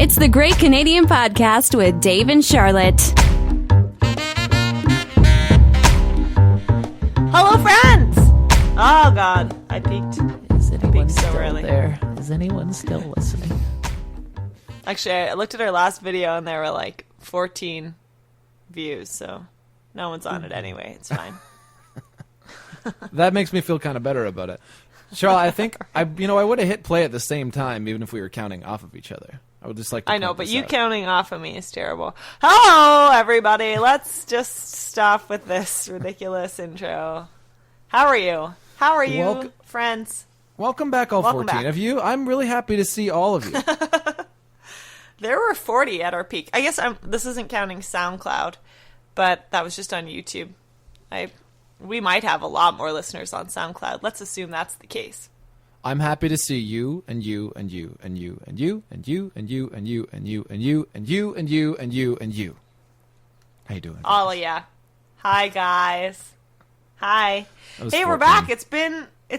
It's the Great Canadian Podcast with Dave and Charlotte. Hello, friends! Oh, God. I peeked. Is anyone so still early. there? Is anyone still listening? Actually, I looked at our last video and there were like 14 views, so no one's on it anyway. It's fine. That makes me feel kind of better about it. Charlotte, I think I would have hit play at the same time, even if we were counting off of each other. I would just like to I know, point but this you out. counting off of me is terrible. Hello, everybody. Let's just stop with this ridiculous intro. How are you? How are you, friends? Welcome back, all Welcome 14 back. of you. I'm really happy to see all of you. There were 40 at our peak. I guess this isn't counting SoundCloud, but that was just on YouTube. We might have a lot more listeners on SoundCloud. Let's assume that's the case. I'm happy to see you and you and you and you and you and you and you and you and you and you and you and you and you and you. How you doing? All of ya. Hi, guys. Hi. Hey, we're 14. back. It's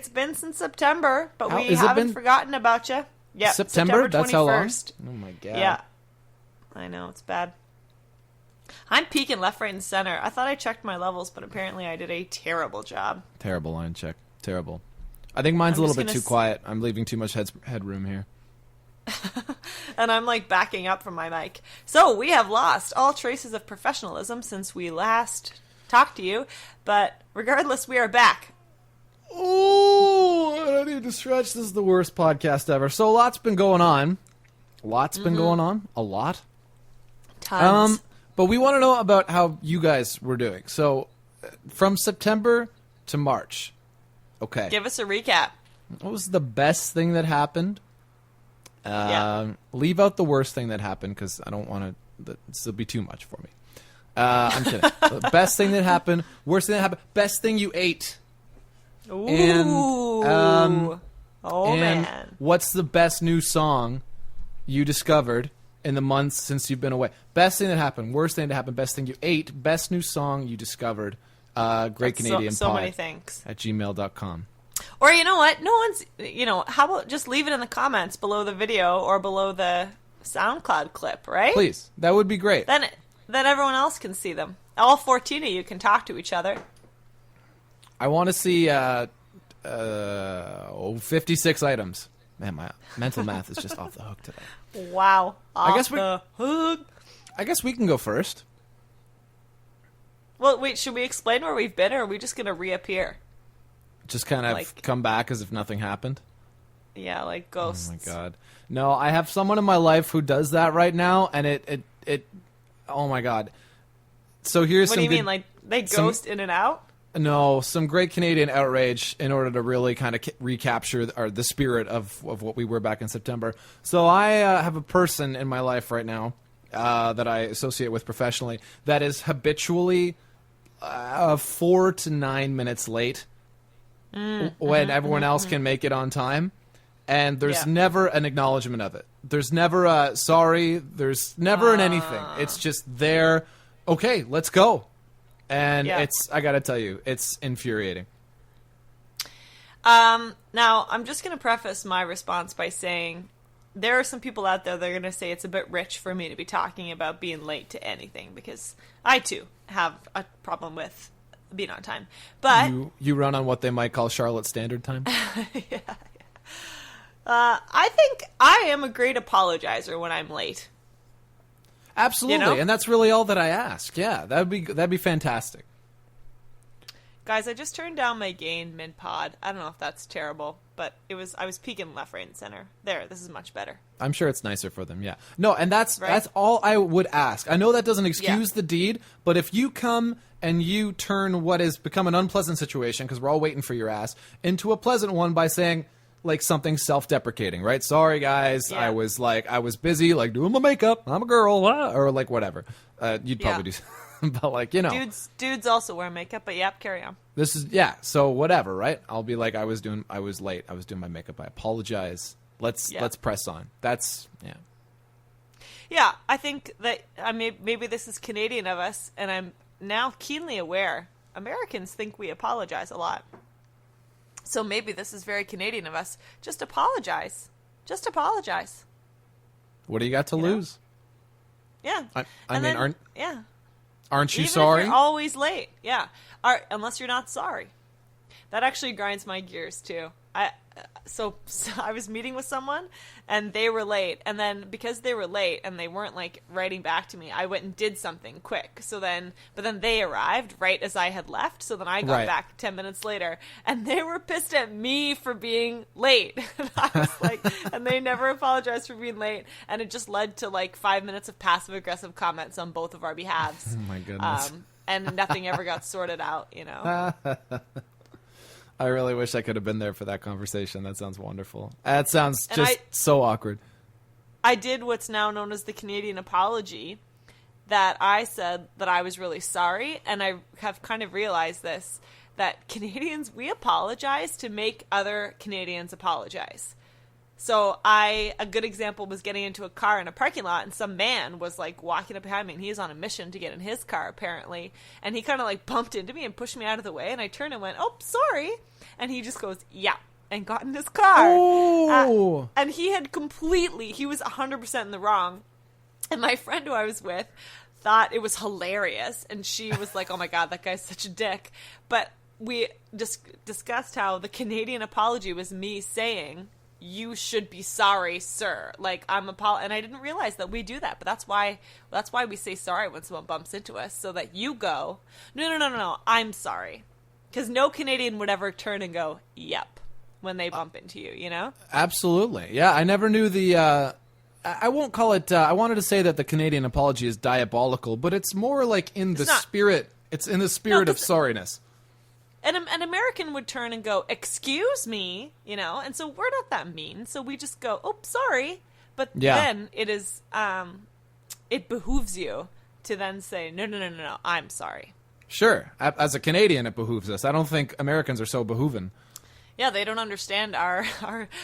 been since September, but we has it haven't been? forgotten about you. Yeah, September? That's how long? 21st. Oh my god. Yeah. I know, it's bad. I'm peaking left, right, and center. I thought I checked my levels, but apparently I did a terrible job. Terrible line check. Terrible. I think mine's I'm a little just bit gonna too quiet. I'm leaving too much headroom here. And I'm like backing up from my mic. So we have lost all traces of professionalism since we last talked to you. But regardless, we are back. Oh, I need to stretch. This is the worst podcast ever. So a lot's been going on. A lot. A lot. Tons. But we want to know about how you guys were doing. So from September to March. Okay. Give us a recap. What was the best thing that happened? Leave out the worst thing that happened because I don't want to. This will be too much for me. I'm kidding. The best thing that happened, worst thing that happened, best thing you ate. Ooh. And, and man. what's the best new song you discovered in the months since you've been away? Best thing that happened, worst thing that happened, best thing you ate, best new song you discovered. Great That's Canadian so Pod many things. at gmail.com. Or you know what? No one's, how about just leave it in the comments below the video or below the SoundCloud clip, right? Please, that would be great. Then everyone else can see them. All 14 of you can talk to each other. I want to see 56 items. Man, my mental math is just off the hook today. Wow. I guess the hook. I guess we can go first. Well, wait, should we explain where we've been, or are we just going to reappear? Just kind of Like- come back as if nothing happened. Yeah, like ghosts. Oh my god. No, I have someone in my life who does that right now, and it oh my god. So here's What some do you good, mean, like they ghost in and out? No, some great Canadian outrage in order to really kind of recapture the spirit of what we were back in September. So I have a person in my life right now that I associate with professionally that is habitually 4 to 9 minutes late when everyone else can make it on time. And there's never an acknowledgement of it. There's never a sorry. There's never an anything. It's just there. Okay, let's go. And I gotta tell you, it's infuriating. Now, I'm just going to preface my response by saying there are some people out there that are going to say it's a bit rich for me to be talking about being late to anything, because I, too, have a problem with being on time. But You run on what they might call Charlotte Standard Time? I think I am a great apologizer when I'm late. Absolutely, and that's really all that I ask. Yeah, that'd be fantastic. Guys, I just turned down my gain mid-pod. I don't know if that's terrible, but I was peeking left, right, and center. There, this is much better. I'm sure it's nicer for them, yeah. No, and that's Right? all I would ask. I know that doesn't excuse the deed, but if you come and you turn what has become an unpleasant situation, because we're all waiting for your ass, into a pleasant one by saying, like, something self-deprecating, right? Sorry, guys, Yeah. I was busy, like, doing my makeup, I'm a girl, or like, whatever. You'd probably do but, like, Dudes also wear makeup, but yep, carry on. This is, so whatever, right? I'll be like, I was late, I was doing my makeup, I apologize. Let's press on. That's, Yeah, I think that maybe this is Canadian of us, and I'm now keenly aware Americans think we apologize a lot. So maybe this is very Canadian of us. Just apologize. Just apologize. What do you got to lose? Yeah. I And mean, then- aren't you Even sorry? if you're always late. Yeah. Unless you're not sorry. That actually grinds my gears too. So I was meeting with someone and they were late, and then because they were late and they weren't like writing back to me, I went and did something quick. But then they arrived right as I had left, so then I got Right. back 10 minutes later and they were pissed at me for being late. And I was like, and they never apologized for being late, and it just led to like 5 minutes of passive aggressive comments on both of our behalves. Oh my goodness. And nothing ever got sorted out, you know. I really wish I could have been there for that conversation. That sounds wonderful. That sounds And just so awkward. I did what's now known as the Canadian apology, that I said that I was really sorry, and I have kind of realized this, that Canadians, we apologize to make other Canadians apologize. So a good example was getting into a car in a parking lot, and some man was like walking up behind me, and he was on a mission to get in his car apparently, and he kind of like bumped into me and pushed me out of the way, and I turned and went, "Oh, sorry," and he just goes, "Yeah," and got in his car. Oh. And he was 100% in the wrong. And my friend who I was with thought it was hilarious, and she was like, "Oh my God, that guy's such a dick." But we discussed how the Canadian apology was me saying, "You should be sorry, sir." Like, and I didn't realize that we do that, but that's why we say sorry when someone bumps into us, so that you go, no, I'm sorry. Because no Canadian would ever turn and go, "Yep," when they bump into you, you know? Absolutely. Yeah, I never knew the I won't call it I wanted to say that the Canadian apology is diabolical, but it's more like in the spirit. It's in the spirit of sorriness. And an American would turn and go, "Excuse me," you know? And so we're not that mean. So we just go, "Oh, sorry." But then it is, it behooves you to then say, no, I'm sorry. Sure. As a Canadian, it behooves us. I don't think Americans are so behooving. Yeah, they don't understand our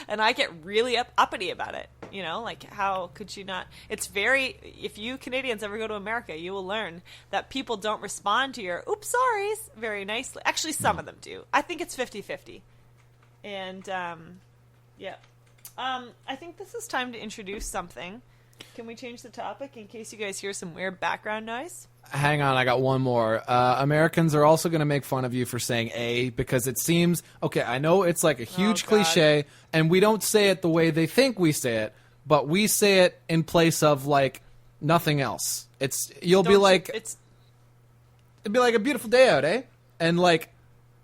and I get really uppity about it, you know, like, how could you not? It's if you Canadians ever go to America, you will learn that people don't respond to your "oops, sorries" very nicely. Actually, some of them do. I think it's 50-50. And, I think this is time to introduce something. Can we change the topic in case you guys hear some weird background noise? Hang on, I got one more. Americans are also going to make fun of you for saying "a" because it seems okay. I know it's like a huge cliche, and we don't say it the way they think we say it, but we say it in place of like nothing else. It'd be like a beautiful day out, eh? And like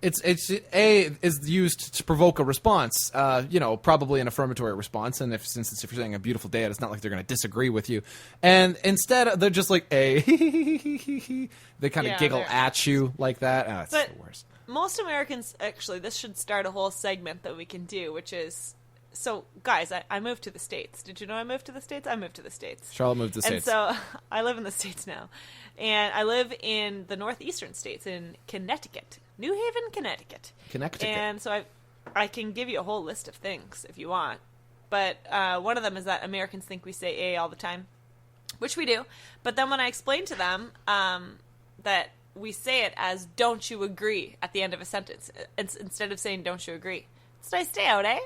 it's "a" is used to provoke a response, probably an affirmatory response. And if you're saying a beautiful day out, it's not like they're going to disagree with you. And instead, they're just like "a," they kind of giggle at you like that. Oh, it's the worst. Most Americans, actually, this should start a whole segment that we can do, which is, so guys, I moved to the States. Did you know I moved to the States? I moved to the States. Charlotte moved to the States. And so I live in the States now. And I live in the northeastern states, in Connecticut. New Haven, Connecticut. And so I can give you a whole list of things if you want. But one of them is that Americans think we say "a" all the time, which we do. But then when I explain to them that we say it as "don't you agree" at the end of a sentence, instead of saying "don't you agree." It's a nice day out, eh?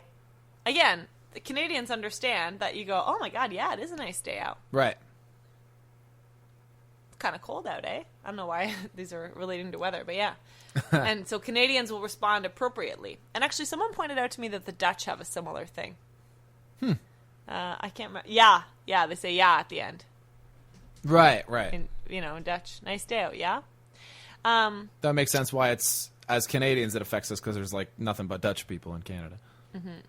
Again, the Canadians understand that you go, "Oh my God, yeah, it is a nice day out." Right. It's kind of cold out, eh? I don't know why these are relating to weather, but yeah. And so Canadians will respond appropriately. And actually, someone pointed out to me that the Dutch have a similar thing. I can't remember. Yeah, they say "yeah" at the end. Right. In Dutch. Nice day out, yeah? That makes sense why it's, as Canadians, it affects us because there's like nothing but Dutch people in Canada. Mm-hmm.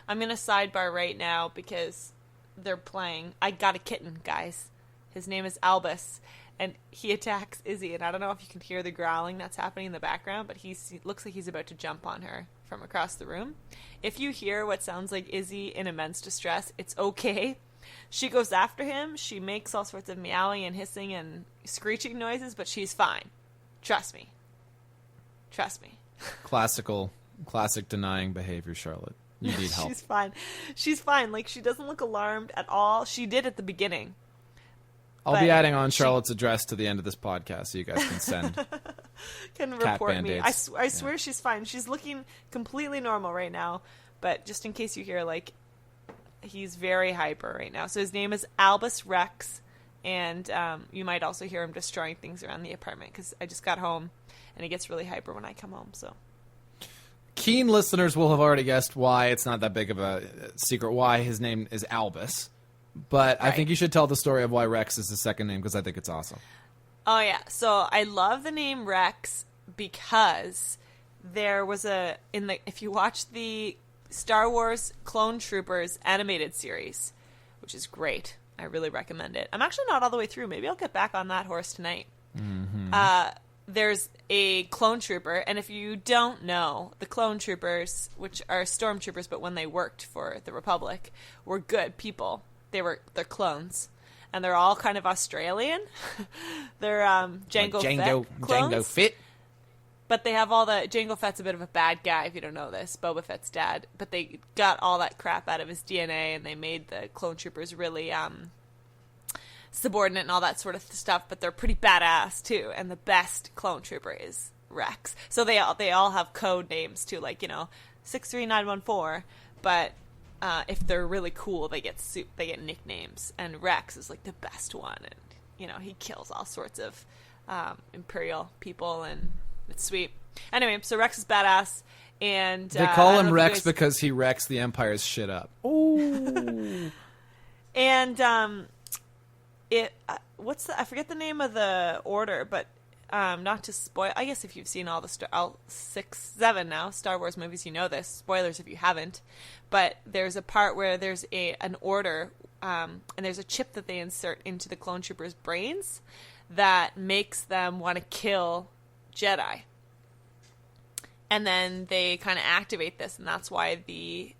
I'm going to sidebar right now because they're playing. I got a kitten, guys. His name is Albus, and he attacks Izzy. And I don't know if you can hear the growling that's happening in the background, but he looks like he's about to jump on her from across the room. If you hear what sounds like Izzy in immense distress, it's okay. She goes after him. She makes all sorts of meowing and hissing and screeching noises, but she's fine. Trust me. Classic denying behavior, Charlotte. You need help. She's fine. Like, she doesn't look alarmed at all. She did at the beginning. I'll be adding on Charlotte's address to the end of this podcast so you guys can send can report me. I swear she's fine. She's looking completely normal right now, but just in case you hear, like, he's very hyper right now. So his name is Albus Rex, and you might also hear him destroying things around the apartment because I just got home, and he gets really hyper when I come home. So Keen listeners will have already guessed why it's not that big of a secret why his name is Albus. But I think you should tell the story of why Rex is his second name because I think it's awesome. Oh, yeah. So I love the name Rex because there was if you watch the Star Wars Clone Troopers animated series, which is great. I really recommend it. I'm actually not all the way through. Maybe I'll get back on that horse tonight. Mm-hmm. There's a clone trooper, and if you don't know, the clone troopers, which are stormtroopers, but when they worked for the Republic, were good people. They're clones, and they're all kind of Australian. They're Jango Fett clones. Jango Fett. But they have all the... Jango Fett's a bit of a bad guy, if you don't know this. Boba Fett's dad. But they got all that crap out of his DNA, and they made the clone troopers really subordinate and all that sort of stuff. But they're pretty badass, too. And the best clone trooper is Rex. So they all have code names, too. Like, 63914. But if they're really cool, they get nicknames. And Rex is, like, the best one. And, he kills all sorts of Imperial people, and... it's sweet. Anyway, so Rex is badass, and they call him Rex because he wrecks the Empire's shit up. Ooh. And I forget the name of the order, but not to spoil. I guess if you've seen all 7 now Star Wars movies, you know this. Spoilers if you haven't. But there's a part where there's an order, and there's a chip that they insert into the clone troopers' brains that makes them want to kill Jedi. And then they kind of activate this, and that's why the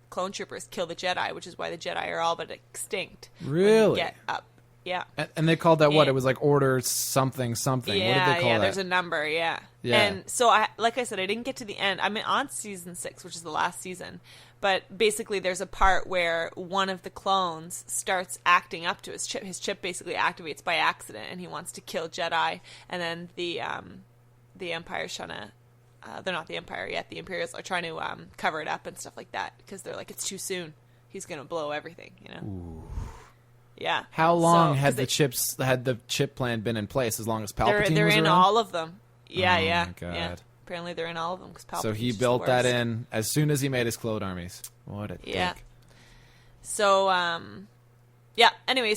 clone troopers kill the Jedi, which is why the Jedi are all but extinct. Really? Get up. Yeah. And they called that what? It was like order something. Yeah, what did they call that? Yeah, there's a number, yeah. And so, like I said, I didn't get to the end. I'm on season 6, which is the last season. But basically, there's a part where one of the clones starts acting up to his chip. His chip basically activates by accident, and he wants to kill Jedi. And then the Empire's trying to... they're not the Empire yet. The Imperials are trying to cover it up and stuff like that because they're like, it's too soon. He's going to blow everything, Ooh. Yeah. How long had the chip plan been in place? As long as Palpatine they're was in around? all of them. Yeah, Oh, yeah. my God. Yeah. Apparently they're in all of them because Palpatine. So he built that in as soon as he made his clone armies. What a dick. So, yeah. Anyway,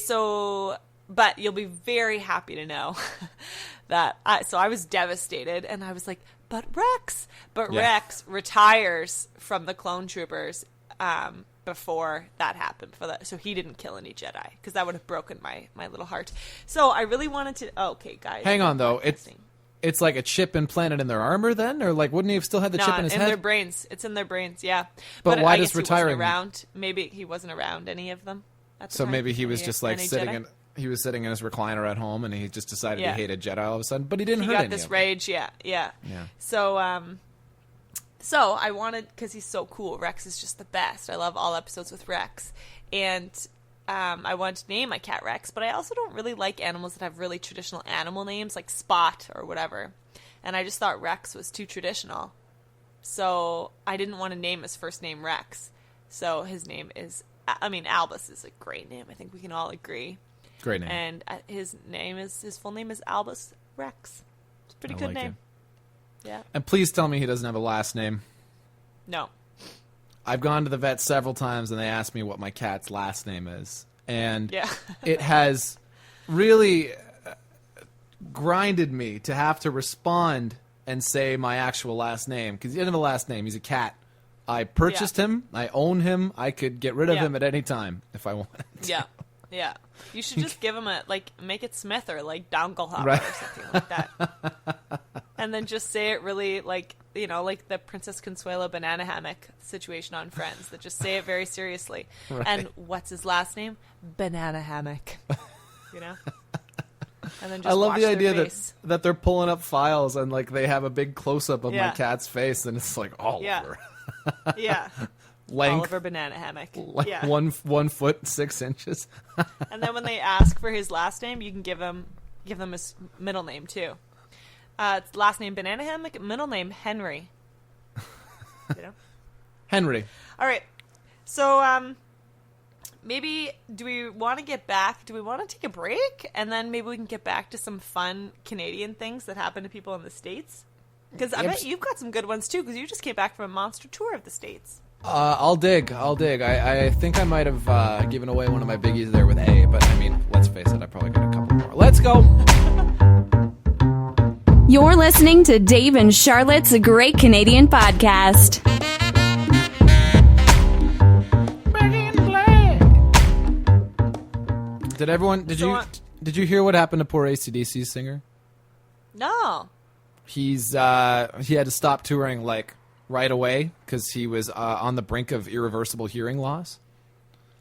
but you'll be very happy to know that I was devastated, and I was like, but Rex retires from the clone troopers before that happened. So he didn't kill any Jedi because that would have broken my little heart. So I really wanted to. Okay, guys, hang on though. It's like a chip implanted in their armor, then, or like wouldn't he have still had the chip in his head? In their brains. It's in their brains. Yeah. But why I does guess retiring? He wasn't around. Maybe he wasn't around any of them. At the So time. maybe he was just like sitting Jedi? in. He was sitting in his recliner at home, and he just decided Yeah. he hated Jedi all of a sudden. But he didn't He hurt got any this of them. rage. Yeah. So so I wanted, because he's so cool. Rex is just the best. I love all episodes with Rex, and I wanted to name my cat Rex. But I also don't really like animals that have really traditional animal names, like Spot or whatever. And I just thought Rex was too traditional. So I didn't want to name his first name Rex. So his name is, Albus is a great name. I think we can all agree. Great name. And his full name is Albus Rex. It's a pretty good name. Yeah. And please tell me he doesn't have a last name. No. I've gone to the vet several times, and they asked me what my cat's last name is. And it has really grinded me to have to respond and say my actual last name, because he doesn't have a last name. He's a cat. I purchased him. I own him. I could get rid of him at any time if I wanted to. Yeah. You should just give him make it Smith or like Donglehopper Right. or something like that. And then just say it really like the Princess Consuelo banana hammock situation on Friends, that just say it very seriously. Right. And what's his last name? Banana hammock. And then just I love watch the their idea face. that they're pulling up files and like they have a big close up of my cat's face, and it's like Oliver. Yeah. Length, Oliver Banana Hammock. Yeah. 1 foot 6 inches. And then when they ask for his last name, you can give them his middle name too. Last name Banana Hammock, middle name Henry. Henry. All right. So maybe do we want to get back? Do we want to take a break? And then maybe we can get back to some fun Canadian things that happen to people in the States? Because I bet you've got some good ones, too, because you just came back from a monster tour of the States. I'll dig. I think I might have given away one of my biggies there with A, but I mean, let's face it, I probably got a couple more. Let's go! You're listening to Dave and Charlotte's Great Canadian Podcast. Did you hear what happened to poor AC/DC singer? No. He had to stop touring like right away because he was on the brink of irreversible hearing loss.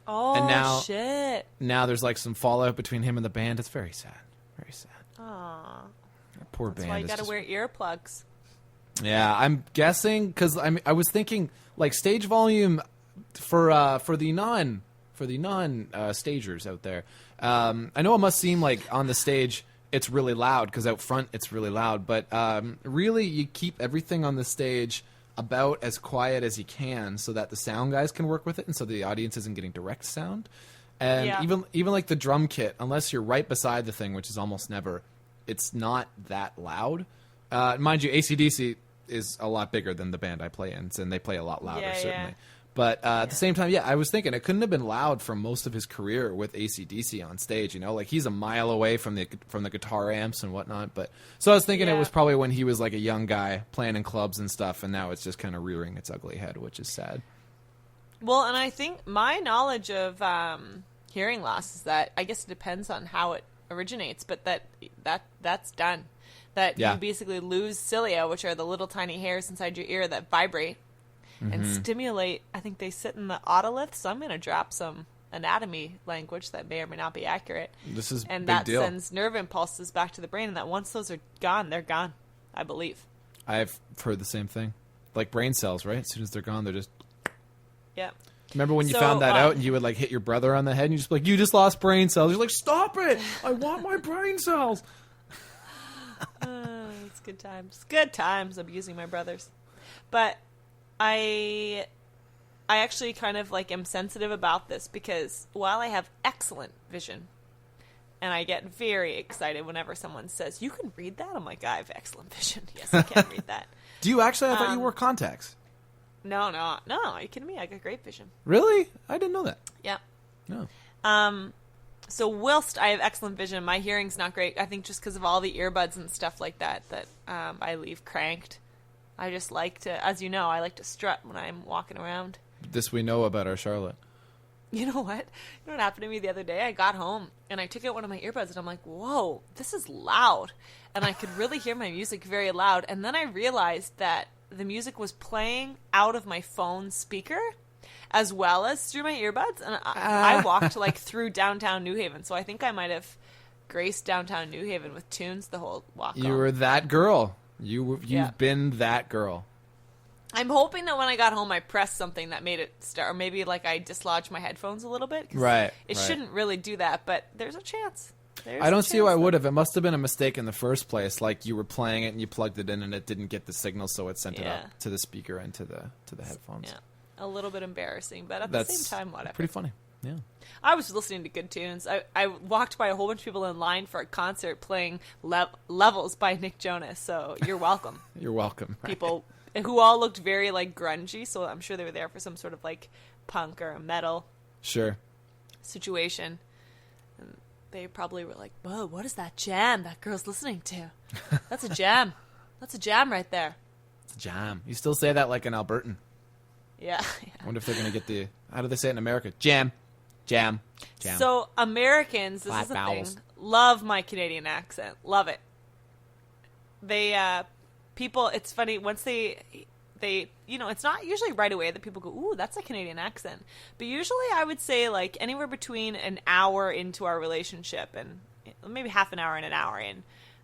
Oh, and now, shit. Now there's like some fallout between him and the band. It's very sad. Very sad. Aw. Poor That's band. why you gotta wear earplugs. Yeah, I'm guessing because I was thinking like stage volume for the non stagers out there. I know it must seem like on the stage it's really loud because out front it's really loud, but really you keep everything on the stage about as quiet as you can so that the sound guys can work with it and so the audience isn't getting direct sound. And even like the drum kit, unless you're right beside the thing, which is almost never, it's not that loud. Mind you, AC/DC is a lot bigger than the band I play in, and they play a lot louder, certainly. Yeah. But at the same time, I was thinking it couldn't have been loud for most of his career with AC/DC on stage. You know, like he's a mile away from the guitar amps and whatnot. But so I was thinking it was probably when he was like a young guy playing in clubs and stuff, and now it's just kind of rearing its ugly head, which is sad. Well, and I think my knowledge of hearing loss is that I guess it depends on how it originates, but that's done. That you basically lose cilia, which are the little tiny hairs inside your ear that vibrate and stimulate. I think they sit in the otoliths. So I'm going to drop some anatomy language that may or may not be accurate. This is and big that deal. sends nerve impulses back to the brain, and that once those are gone, they're gone. I believe. I've heard the same thing. Like brain cells, right? As soon as they're gone, they're just. Yeah. Remember when you found that out and you would like hit your brother on the head and you just be like, you just lost brain cells. You're like, stop it! I want my brain cells. It's good times. Good times abusing my brothers. But I actually kind of like am sensitive about this because while I have excellent vision and I get very excited whenever someone says, you can read that? I'm like, I have excellent vision. Yes, I can read that. Do you actually? I thought you wore contacts. No. Are you kidding me? I got great vision. Really? I didn't know that. Yeah. No. So whilst I have excellent vision, my hearing's not great. I think just because of all the earbuds and stuff like that I leave cranked. I just like to, as you know, I like to strut when I'm walking around. This we know about our Charlotte. You know what? You know what happened to me the other day? I got home and I took out one of my earbuds and I'm like, whoa, this is loud. And I could really hear my music very loud. And then I realized that the music was playing out of my phone speaker as well as through my earbuds. And I walked like through downtown New Haven. So I think I might have graced downtown New Haven with tunes the whole walk You home. were that girl. You've been that girl. I'm hoping that when I got home, I pressed something that made it start, or maybe like I dislodged my headphones a little bit. Right. It shouldn't really do that, but there's a chance. I don't see why I would have. It must have been a mistake in the first place. Like you were playing it and you plugged it in and it didn't get the signal, so it sent it up to the speaker and to the headphones. Yeah. A little bit embarrassing, but at the same time, whatever. Pretty funny. Yeah. I was listening to good tunes. I walked by a whole bunch of people in line for a concert playing Levels by Nick Jonas, so you're welcome. You're welcome. People who all looked very like grungy, so I'm sure they were there for some sort of like punk or metal situation. And they probably were like, whoa, what is that jam that girl's listening to? That's a jam. That's a jam right there. It's a jam. You still say that like an Albertan. Yeah. I wonder if they're going to get how do they say it in America? Jam. Jam. Jam. So Americans, this is the thing, love my Canadian accent. Love it. They, people, it's funny, once they, you know, it's not usually right away that people go, ooh, that's a Canadian accent. But usually I would say like anywhere between an hour into our relationship and maybe half an hour and an hour in,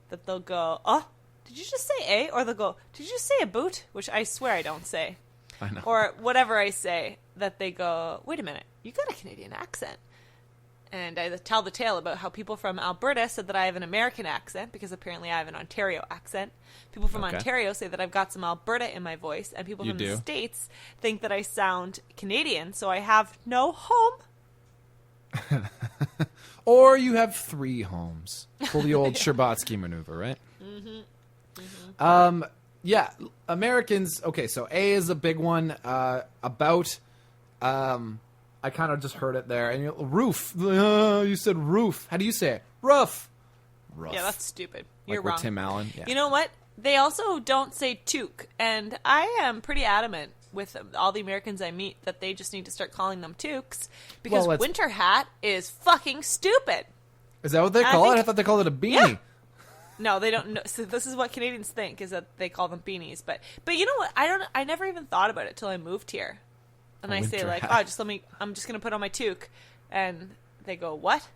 that they'll go, oh, did you just say A? Or they'll go, did you just say a boot? Which I swear I don't say. I know. Or whatever I say, that they go, wait a minute, you got a Canadian accent. And I tell the tale about how people from Alberta said that I have an American accent, because apparently I have an Ontario accent. People from Ontario say that I've got some Alberta in my voice, and people from the States think that I sound Canadian, so I have no home. Or you have 3 homes. Pull the old Sherbatsky maneuver, right? Yeah, Americans. Okay, so A is a big one. About. I kind of just heard it there. And roof. You said roof. How do you say it? Roof. Rough. Yeah, that's stupid. You're like with wrong. Tim Allen. Yeah. You know what? They also don't say toque, and I am pretty adamant with all the Americans I meet that they just need to start calling them toques because winter hat is fucking stupid. Is that what they call it? I thought they called it a beanie. Yeah. No, they don't know. So this is what Canadians think, is that they call them beanies. But you know what? I never even thought about it till I moved here. And I say like, hat. I'm just going to put on my toque. And they go, what?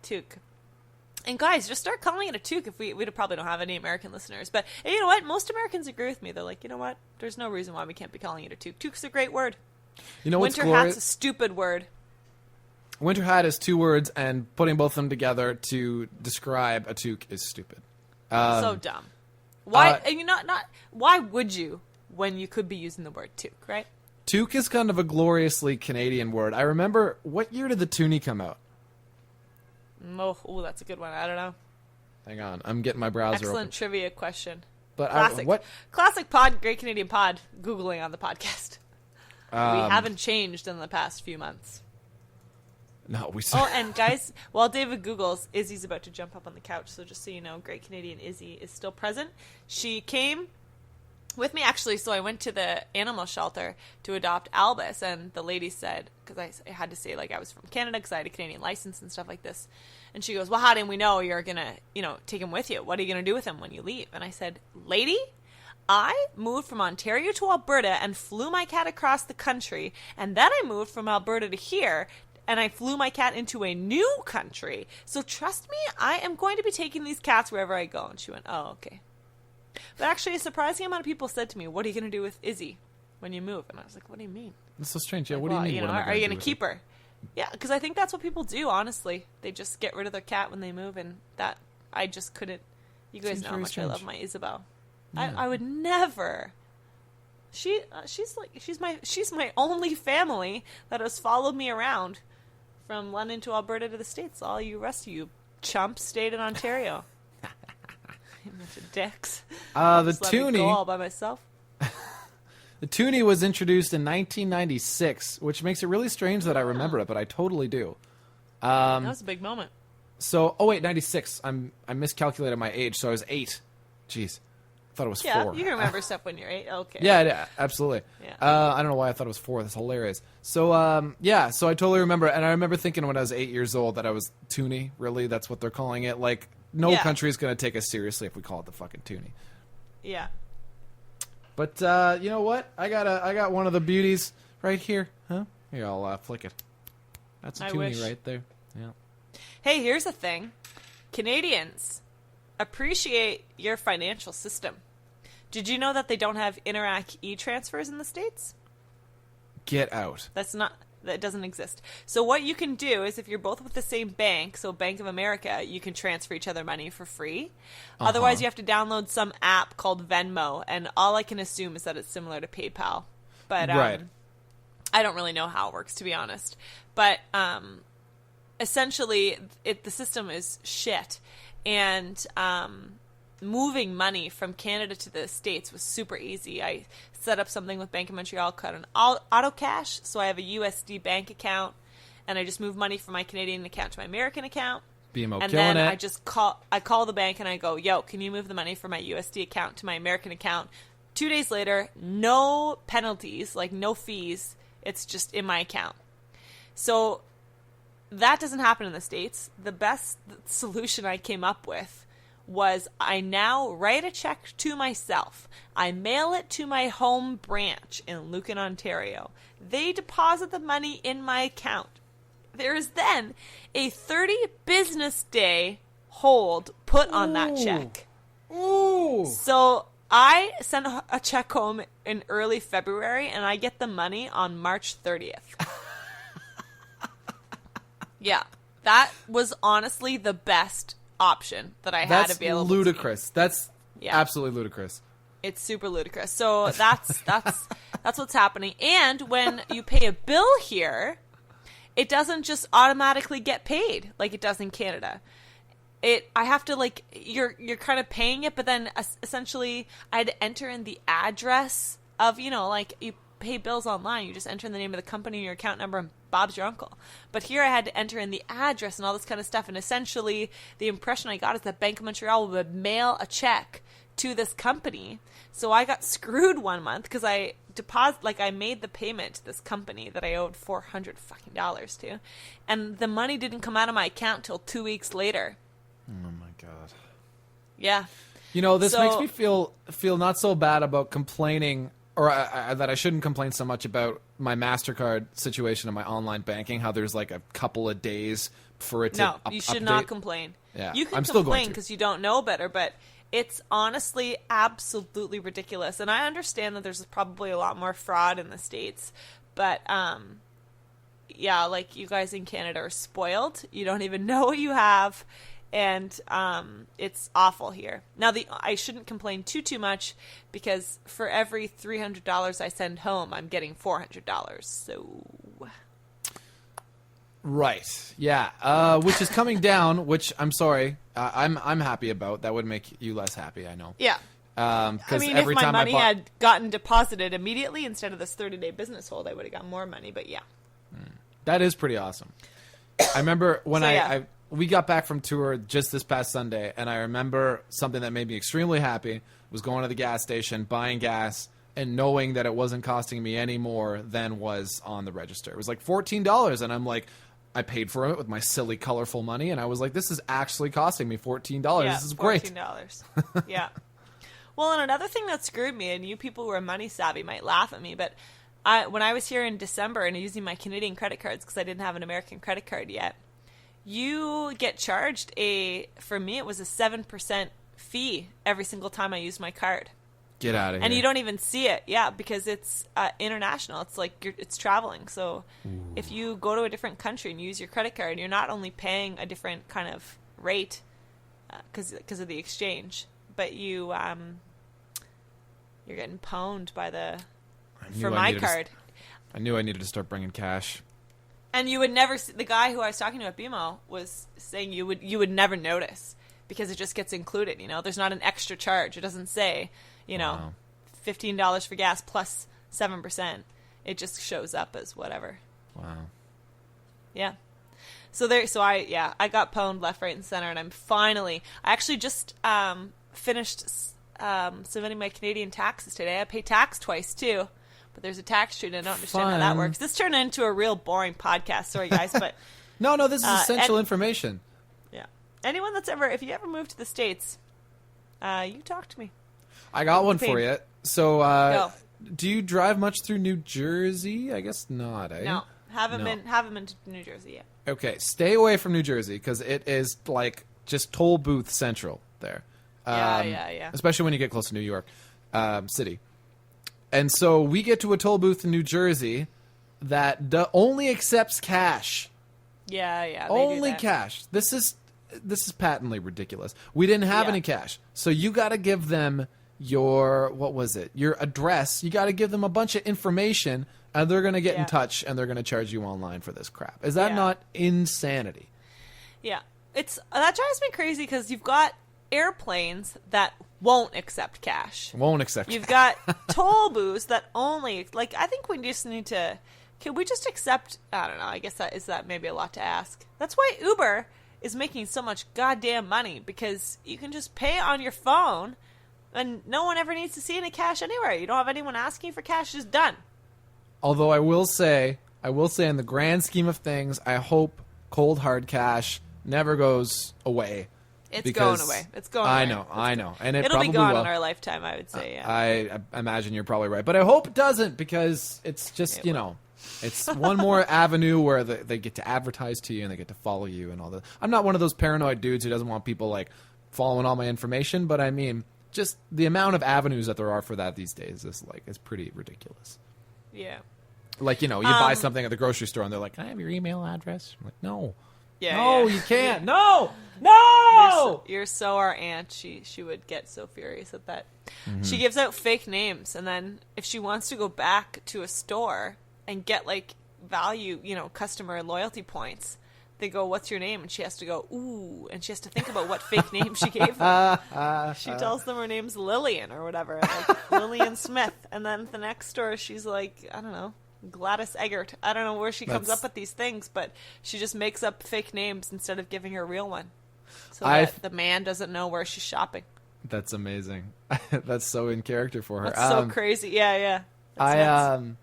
Toque. And guys, just start calling it a toque. If we probably don't have any American listeners. But you know what? Most Americans agree with me. They're like, you know what? There's no reason why we can't be calling it a toque. Toque's a great word. You know what's glorious? Winter hat's a stupid word. Winter hat is 2 words, and putting both of them together to describe a toque is stupid. So dumb. Why? And you not. Why would you when you could be using the word toque, right? Toque is kind of a gloriously Canadian word. I remember, what year did the toonie come out? Oh, that's a good one. I don't know. Hang on, I'm getting my browser Excellent open. trivia question. But Classic pod, Great Canadian Pod, Googling on the podcast. We haven't changed in the past few months. No, we. Oh, and guys, while David Googles, Izzy's about to jump up on the couch. So just so you know, Great Canadian Izzy is still present. She came with me, actually. So I went to the animal shelter to adopt Albus, and the lady said, because I had to say like I was from Canada because I had a Canadian license and stuff like this. And she goes, well, how did we know you're gonna, take him with you? What are you gonna do with him when you leave? And I said, lady, I moved from Ontario to Alberta and flew my cat across the country, and then I moved from Alberta to here. And I flew my cat into a new country. So trust me, I am going to be taking these cats wherever I go. And she went, oh, okay. But actually, a surprising amount of people said to me, what are you going to do with Izzy when you move? And I was like, what do you mean? That's so strange. Yeah, like, what do you mean? Are you going to keep her? Yeah, because I think that's what people do, honestly. They just get rid of their cat when they move. And that, I just couldn't. You guys know how much I love my Isabel. Yeah. I would never. She's my only family that has followed me around. From London to Alberta to the States. All you rest of you chumps stayed in Ontario. Bunch of dicks. The toonie. Go all by myself. The toonie was introduced in 1996, which makes it really strange that I remember it, but I totally do. That was a big moment. So, 96. I miscalculated my age, so I was 8. Jeez. I thought it was 4. Yeah, you can remember stuff when you're 8. Okay. Yeah, absolutely. Yeah. I don't know why I thought it was 4. That's hilarious. So, so I totally remember. And I remember thinking when I was 8 years old that I was toonie. Really, that's what they're calling it. Like, no country is going to take us seriously if we call it the fucking toonie. Yeah. But, you know what? I got one of the beauties right here. Huh? Here, I'll flick it. That's a toonie right there. Yeah. Hey, here's the thing. Canadians appreciate your financial system. Did you know that they don't have Interac e-transfers in the States? Get out. That doesn't exist. So what you can do is if you're both with the same bank, so Bank of America, you can transfer each other money for free. Otherwise, you have to download some app called Venmo, and all I can assume is that it's similar to PayPal. But right. I don't really know how it works, to be honest. But essentially, the system is shit. And moving money from Canada to the States was super easy. I set up something with Bank of Montreal called an auto cash, so I have a USD bank account, and I just move money from my Canadian account to my American account. BMO and killing then it. I call the bank and I go, yo, can you move the money from my USD account to my American account? 2 days later, no penalties, like no fees. It's just in my account. So that doesn't happen in the States. The best solution I came up with was I now write a check to myself. I mail it to my home branch in Lucan, Ontario. They deposit the money in my account. There is then a 30 business day hold put on that check. Ooh. So I send a check home in early February and I get the money on March 30th. Yeah, that was honestly the best option that I had available. That's ludicrous. That's absolutely ludicrous. It's super ludicrous. So that's what's happening. And when you pay a bill here, it doesn't just automatically get paid like it does in Canada. I have to, like, you're kind of paying it, but then essentially I had to enter in the address of, you know, like you pay bills online, you just enter in the name of the company, your account number, and Bob's your uncle. But here I had to enter in the address and all this kind of stuff, and essentially the impression I got is that Bank of Montreal would mail a check to this company. So I got screwed one month because I made the payment to this company that I owed $400 fucking dollars to, and the money didn't come out of my account till 2 weeks later. Oh my God. Yeah. You know, this makes me feel not so bad about complaining, or that I shouldn't complain so much about my MasterCard situation and my online banking, how there's like a couple of days for it to No, you should not update. complain. Yeah, you can I'm still going complain to. because you don't know better, but it's honestly absolutely ridiculous. And I understand that there's probably a lot more fraud in the States, but yeah, like you guys in Canada are spoiled. You don't even know what you have. And it's awful here. Now, I shouldn't complain too much because for every $300 I send home, I'm getting $400. So, right, yeah, which is coming down. Which I'm sorry, I'm happy about. That would make you less happy, I know. yeah. I mean, if my money had gotten deposited immediately instead of this 30-day business hold, I would have got more money. But yeah, that is pretty awesome. I remember when So, we got back from tour just this past Sunday, and I remember something that made me extremely happy was going to the gas station, buying gas, and knowing that it wasn't costing me any more than was on the register. It was like $14, and I'm like, I paid for it with my silly, colorful money, and I was like, this is actually costing me $14. yeah, This is great. $14. Yeah. Well, and another thing that screwed me, and you people who are money savvy might laugh at me, but when I was here in December and using my Canadian credit cards because I didn't have an American credit card yet, you get charged for me, it was a 7% fee every single time I used my card. Get out of here. And you don't even see it, yeah, because it's international. It's like it's traveling. So if you go to a different country and use your credit card, you're not only paying a different kind of rate because of the exchange, but you're getting pwned by for my card. I knew I needed to start bringing cash. And you would never see, the guy who I was talking to at BMO was saying you would never notice because it just gets included, you know. There's not an extra charge. It doesn't say, you know, Wow. $15 for gas plus 7%. It just shows up as whatever. Wow. Yeah. So I got pwned left, right, and center, and I actually just finished submitting my Canadian taxes today. I pay tax twice too. But there's a tax treat, and I don't understand how that Fun. works. This turned into a real boring podcast. Sorry, guys, but No, this is essential information. yeah. Anyone if you ever move to the States, you talk to me. I got one for you. So, Go. do you drive much through New Jersey? I guess not, eh? No, haven't No. been to New Jersey yet. Okay, stay away from New Jersey because it is like just toll booth central there. Yeah. Especially when you get close to New York City. And so we get to a toll booth in New Jersey that only accepts cash. Yeah. They Only do that. cash. This is patently ridiculous. We didn't have Yeah. any cash, so you got to give them your address. You got to give them a bunch of information, and they're going to get in Yeah. touch, and they're going to charge you online for this crap. Is that Yeah. not insanity? Yeah, that drives me crazy because you've got airplanes that won't accept cash. Won't accept. You've got toll booths that only, like, I think we just need to, can we just accept, I don't know, I guess that maybe a lot to ask. That's why Uber is making so much goddamn money, because you can just pay on your phone and no one ever needs to see any cash anywhere. You don't have anyone asking for cash, it's done. Although I will say in the grand scheme of things, I hope cold hard cash never goes away. It's going away. It's going away. I know. And It'll probably be gone will. in our lifetime, I would say, yeah. I imagine you're probably right. But I hope it doesn't, because it's just, it's one more avenue where they get to advertise to you and they get to follow you and all that. I'm not one of those paranoid dudes who doesn't want people, like, following all my information, but I mean, just the amount of avenues that there are for that these days is pretty ridiculous. Yeah. Like, you buy something at the grocery store and they're like, "Can I have your email address?" I'm like, no. Yeah. No, yeah. you can't. No! You're so our aunt. She would get so furious at that. Mm-hmm. She gives out fake names, and then if she wants to go back to a store and get, like, value, customer loyalty points, they go, "What's your name?" And she has to go, "Ooh," and she has to think about what fake name she gave them. She tells them her name's Lillian or whatever, like Lillian Smith. And then at the next store, she's like, I don't know, Gladys Eggert. I don't know where she comes up with these things, but she just makes up fake names instead of giving her a real one. So that the man doesn't know where she's shopping. That's amazing. That's so in character for her. That's so crazy. Yeah. That's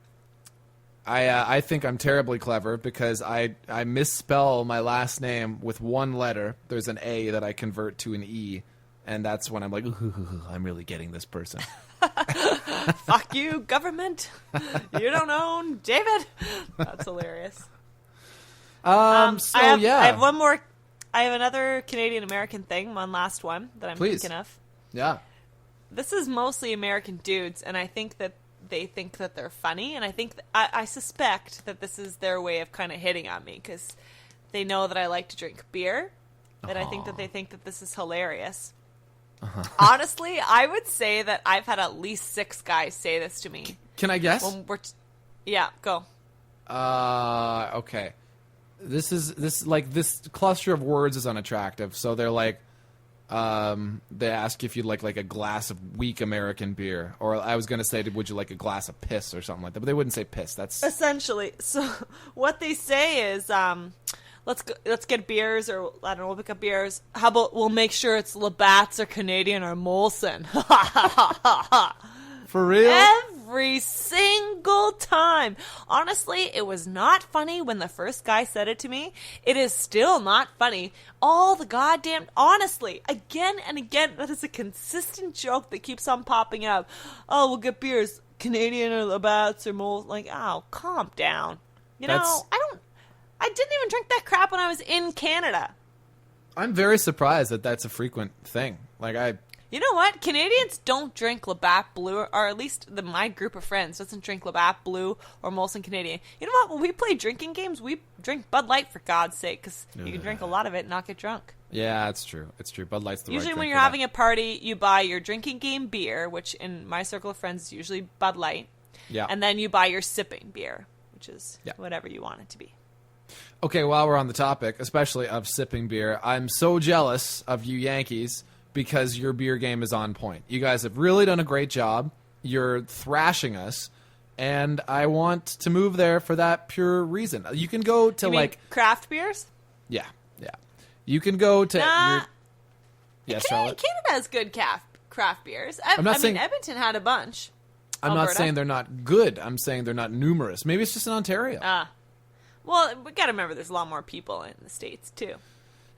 I think I'm terribly clever because I misspell my last name with one letter. There's an A that I convert to an E, and that's when I'm like, I'm really getting this person. Fuck you, government. You don't own David. That's hilarious. I have one more. I have another Canadian American thing, one last one that I'm thinking of. Yeah. This is mostly American dudes, and I think that they think that they're funny, and I think I suspect that this is their way of kind of hitting on me because they know that I like to drink beer, and I think that they think that this is hilarious. Honestly, I would say that I've had at least 6 guys say this to me. Can I guess? Yeah, go. Okay. This cluster of words is unattractive, so they're like, they ask if you'd like a glass of weak American beer, or I was going to say, would you like a glass of piss or something like that, but they wouldn't say piss. That's essentially. So what they say is, let's get beers, or I don't know, we'll pick up beers. How about we'll make sure it's Labatt's or Canadian or Molson. For real? Every single time. Honestly, it was not funny when the first guy said it to me. It is still not funny. All the goddamn... Honestly, again and again, that is a consistent joke that keeps on popping up. Oh, we'll get beers. Canadian or Labatt's or Molson. Like, oh, calm down. I didn't even drink that crap when I was in Canada. I'm very surprised that that's a frequent thing. You know what? Canadians don't drink Labatt Blue, or at least my group of friends doesn't drink Labatt Blue or Molson Canadian. You know what? When we play drinking games, we drink Bud Light, for God's sake, because you can drink a lot of it and not get drunk. Yeah, it's true. It's true. Bud Light's the usually right when drink you're for having that. a party, you buy your drinking game beer, which in my circle of friends is usually Bud Light. Yeah. And then you buy your sipping beer, which is whatever you want it to be. Okay, while we're on the topic, especially of sipping beer, I'm so jealous of you Yankees because your beer game is on point. You guys have really done a great job. You're thrashing us, and I want to move there for that pure reason. You can go to You mean craft beers? Yeah. You can go to Yes, Charlotte. Canada has good craft beers. I'm not saying Edmonton had a bunch. I'm Alberta. not saying they're not good. I'm saying they're not numerous. Maybe it's just in Ontario. Well, we got to remember there's a lot more people in the States, too.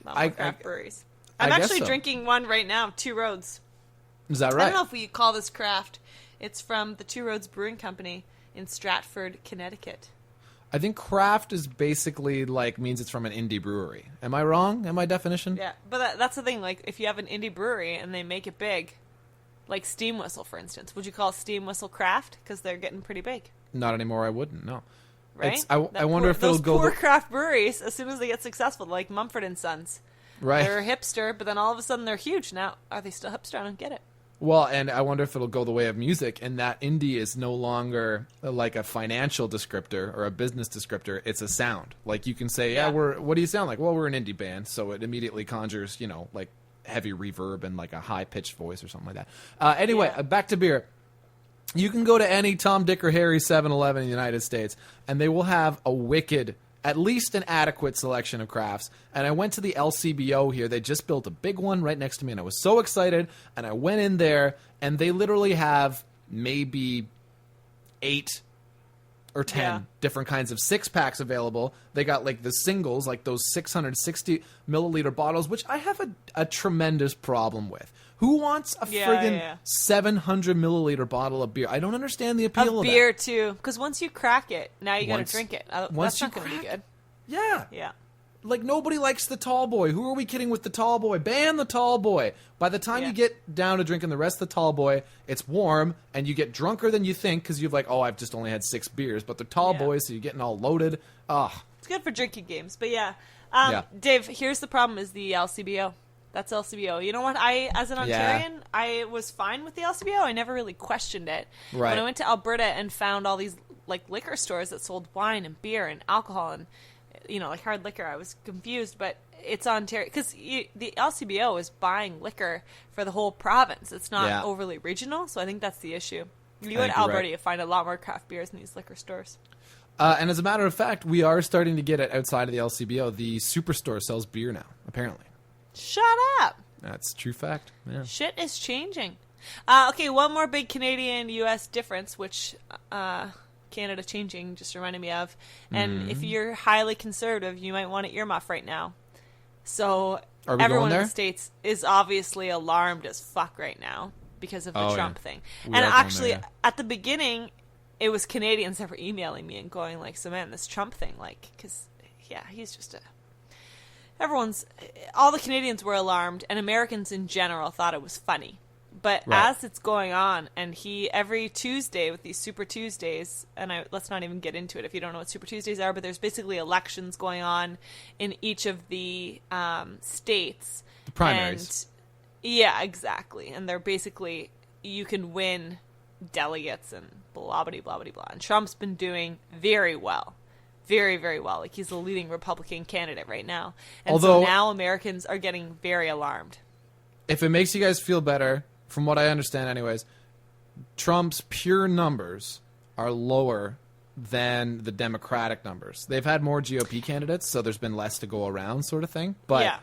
A lot more craft breweries. I'm guess actually so. drinking one right now, Two Roads. Is that right? I don't know if we call this craft. It's from the Two Roads Brewing Company in Stratford, Connecticut. I think craft is basically means it's from an indie brewery. Am I wrong in my definition? Yeah, but that's the thing. Like, if you have an indie brewery and they make it big, like Steam Whistle, for instance, would you call Steam Whistle craft? Because they're getting pretty big. Not anymore. I wouldn't. No. Right? I wonder if it'll go. Those poor craft breweries, as soon as they get successful, like Mumford and Sons, right? They're a hipster, but then all of a sudden they're huge. Now, are they still hipster? I don't get it. Well, and I wonder if it'll go the way of music, and that indie is no longer like a financial descriptor or a business descriptor. It's a sound. Like you can say, what do you sound like? Well, we're an indie band, so it immediately conjures, like heavy reverb and like a high pitched voice or something like that. Anyway, back to beer. You can go to any Tom, Dick, or Harry 7-Eleven in the United States, and they will have a wicked, at least an adequate selection of crafts. And I went to the LCBO here. They just built a big one right next to me, and I was so excited. And I went in there, and they literally have maybe 8 or 10 different kinds of 6-packs available. They got the singles, like those 660 milliliter bottles, which I have a tremendous problem with. Who wants a friggin' 700 milliliter bottle of beer? I don't understand the appeal of beer that. too, because once you crack it, now you got to drink it. That's not going to be good. Yeah. Nobody likes the tall boy. Who are we kidding with the tall boy? Ban the tall boy. By the time you get down to drinking the rest of the tall boy, it's warm, and you get drunker than you think because you've I've just only had 6 beers. But they're tall boys, so you're getting all loaded. It's good for drinking games, but Dave, here's the problem: is the LCBO. That's LCBO. You know what? As an Ontarian, I was fine with the LCBO. I never really questioned it. Right. When I went to Alberta and found all these like liquor stores that sold wine and beer and alcohol and, you know, like hard liquor. I was confused, but it's Ontario because the LCBO is buying liquor for the whole province. It's not overly regional, so I think that's the issue. You go to Alberta, you find a lot more craft beers in these liquor stores. And as a matter of fact, we are starting to get it outside of the LCBO. The Superstore sells beer now, apparently. Shut up. That's true fact. Yeah. Shit is changing. Okay, one more big Canadian-U.S. difference, which Canada changing just reminded me of. And if you're highly conservative, you might want to earmuff right now. So everyone in the States is obviously alarmed as fuck right now because of the Trump thing. And actually, at the beginning, it was Canadians that were emailing me and going like, so man, this Trump thing, like, because, yeah, he's just all the Canadians were alarmed, and Americans in general thought it was funny. But as it's going on, and every Tuesday with these Super Tuesdays, and let's not even get into it if you don't know what Super Tuesdays are, but there's basically elections going on in each of the states. The primaries. And, yeah, exactly. And they're basically, you can win delegates and blah, blah, blah, blah, blah. And Trump's been doing very well. Very, very well. Like, he's the leading Republican candidate right now. And so now Americans are getting very alarmed. If it makes you guys feel better, from what I understand anyways, Trump's pure numbers are lower than the Democratic numbers. They've had more GOP candidates, so there's been less to go around sort of thing. But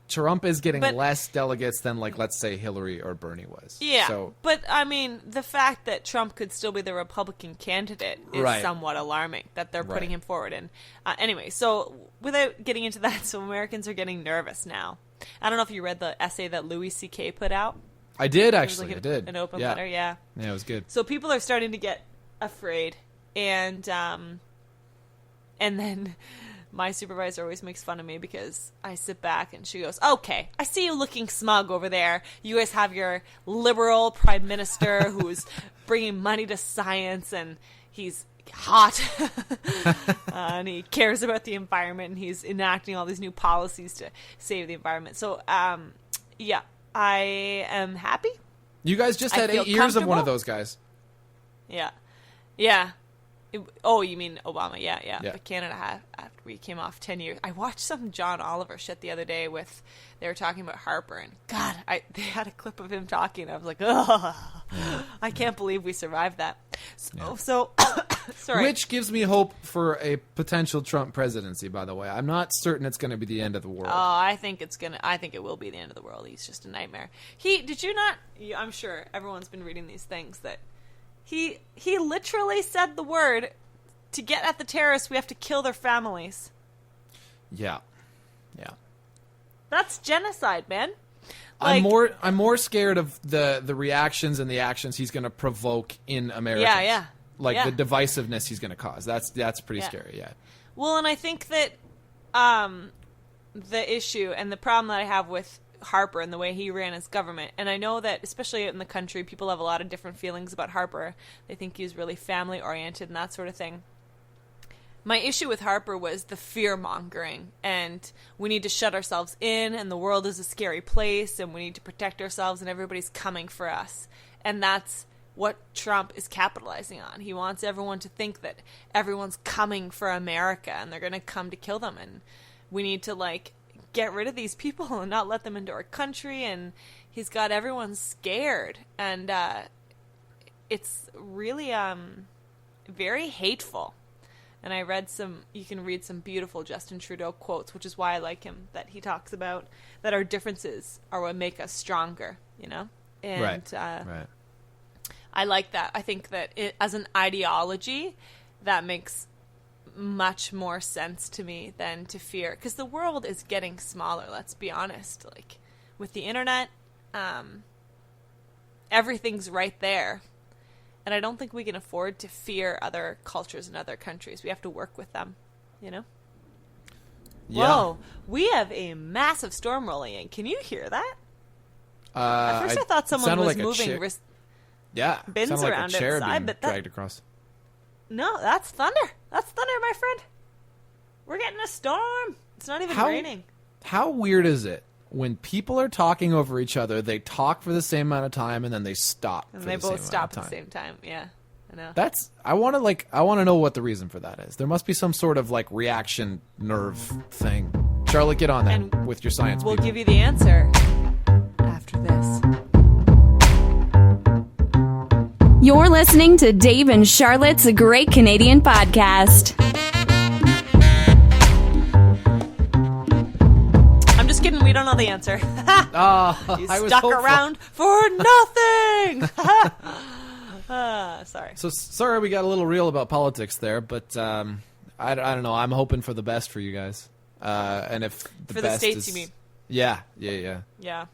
Trump is getting less delegates than, like, let's say Hillary or Bernie was. Yeah, so, but, I mean, the fact that Trump could still be the Republican candidate is somewhat alarming, that they're putting him forward. And anyway, so without getting into that, so Americans are getting nervous now. I don't know if you read the essay that Louis C.K. put out. I did, actually. I did. An open letter, yeah. Yeah, it was good. So people are starting to get afraid. And then my supervisor always makes fun of me because I sit back and she goes, okay, I see you looking smug over there. You guys have your liberal prime minister who's bringing money to science, and he's hot and he cares about the environment, and he's enacting all these new policies to save the environment. So, yeah, I am happy. You guys just had 8 years of one of those guys. Yeah. Yeah. You mean Obama? Yeah. But Canada had, after we came off 10 years. I watched some John Oliver shit the other day they were talking about Harper, and God, they had a clip of him talking. I was like, oh, I can't believe we survived that. So sorry. Which gives me hope for a potential Trump presidency, by the way. I'm not certain it's going to be the end of the world. Oh, I think it will be the end of the world. He's just a nightmare. Did you not, I'm sure everyone's been reading these things that He literally said the word, to get at the terrorists, we have to kill their families. Yeah. That's genocide, man. Like, I'm more scared of the reactions and the actions he's going to provoke in America. Yeah. Like the divisiveness he's going to cause. That's pretty scary, yeah. Well, and I think that the issue and the problem that I have with Harper and the way he ran his government, and I know that especially in the country, people have a lot of different feelings about Harper. They think he's really family oriented and that sort of thing. My issue with Harper was the fear mongering, and we need to shut ourselves in, and the world is a scary place, and we need to protect ourselves, and everybody's coming for us. And that's what Trump is capitalizing on. He wants everyone to think that everyone's coming for America and they're going to come to kill them, and we need to, like, get rid of these people and not let them into our country. And he's got everyone scared, and it's really very hateful. And I read you can read some beautiful Justin Trudeau quotes, which is why I like him, that he talks about that our differences are what make us stronger, you know? And right. I like that. I think that as an ideology, that makes much more sense to me than to fear. Because the world is getting smaller, let's be honest. Like, with the internet, everything's right there. And I don't think we can afford to fear other cultures and other countries. We have to work with them, you know? Yeah. Whoa, we have a massive storm rolling in. Can you hear that? At first I thought someone was moving bins around outside, but dragged across. No, that's thunder. That's thunder, my friend. We're getting a storm. It's not even raining. How weird is it? When people are talking over each other, they talk for the same amount of time, and then they stop. And they both stop at the same time. Yeah, I know. I want to know what the reason for that is. There must be some sort of like reaction nerve thing. Charlotte, get on that And with your science. We'll people. give you the answer after this. You're listening to Dave and Charlotte's Great Canadian Podcast. I'm just kidding. We don't know the answer. You I was stuck hopeful. around for nothing. Sorry. So sorry we got a little real about politics there, but I don't know. I'm hoping for the best for you guys. And if the For the best States, is, you mean? Yeah. Yeah.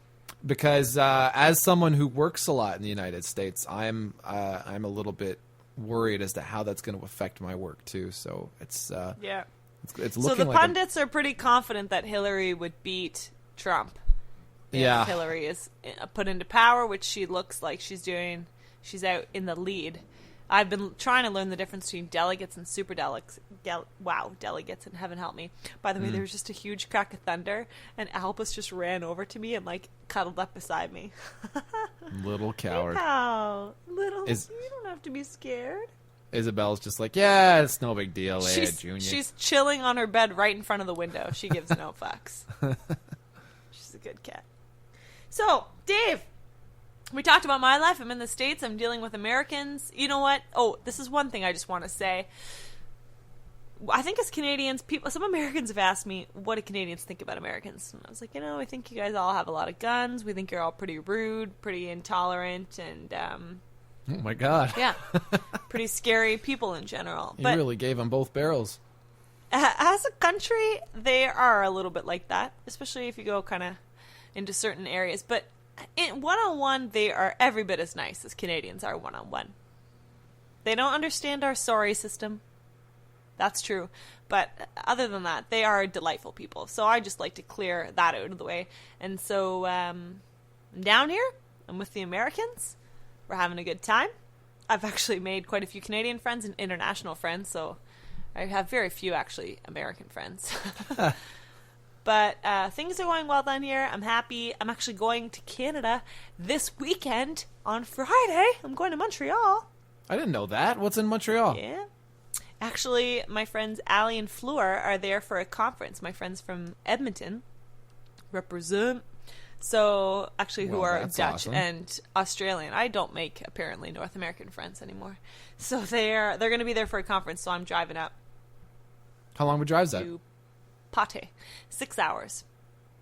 Because as someone who works a lot in the United States, I'm a little bit worried as to how that's going to affect my work too. So it's Yeah. it's So looking the like pundits are pretty confident that Hillary would beat Trump. If Yeah. Hillary is put into power, which she looks like she's doing. She's out in the lead. I've been trying to learn the difference between delegates and super delegates. Delegates, and heaven help me. By the way, there was just a huge crack of thunder, and Albus just ran over to me and like cuddled up beside me. little coward. How little? Is- You don't have to be scared. Isabel's just like, yeah, it's no big deal, Junior. She's chilling on her bed right in front of the window. She gives no fucks. She's a good cat. So, Dave, we talked about my life. I'm in the States. I'm dealing with Americans. You know what? Oh, this is one thing I just want to say. I think as Canadians, some Americans have asked me, what do Canadians think about Americans? And I was like, I think you guys all have a lot of guns. We think you're all pretty rude, pretty intolerant, and, Oh my God. yeah, pretty scary people in general. You But really gave them both barrels. as a country, they are a little bit like that, especially if you go kind of into certain areas. But in one-on-one, they are every bit as nice as Canadians are one-on-one. They don't understand our sorry system. That's true. But other than that, they are delightful people. So I just like to clear that out of the way. And so I'm down here. I'm with the Americans. We're having a good time. I've actually made quite a few Canadian friends and international friends. So I have very few, actually, American friends. But things are going well down here. I'm happy. I'm actually going to Canada this weekend on Friday. I'm going to Montreal. I didn't know that. What's in Montreal? Yeah. Actually, my friends Allie and Fleur are there for a conference. My friends from Edmonton represent. So, actually, who Well, are that's Dutch awesome. and Australian. I don't make, apparently, North American friends anymore. So they're going to be there for a conference, so I'm driving up How long would drive that? to Pate. 6 hours.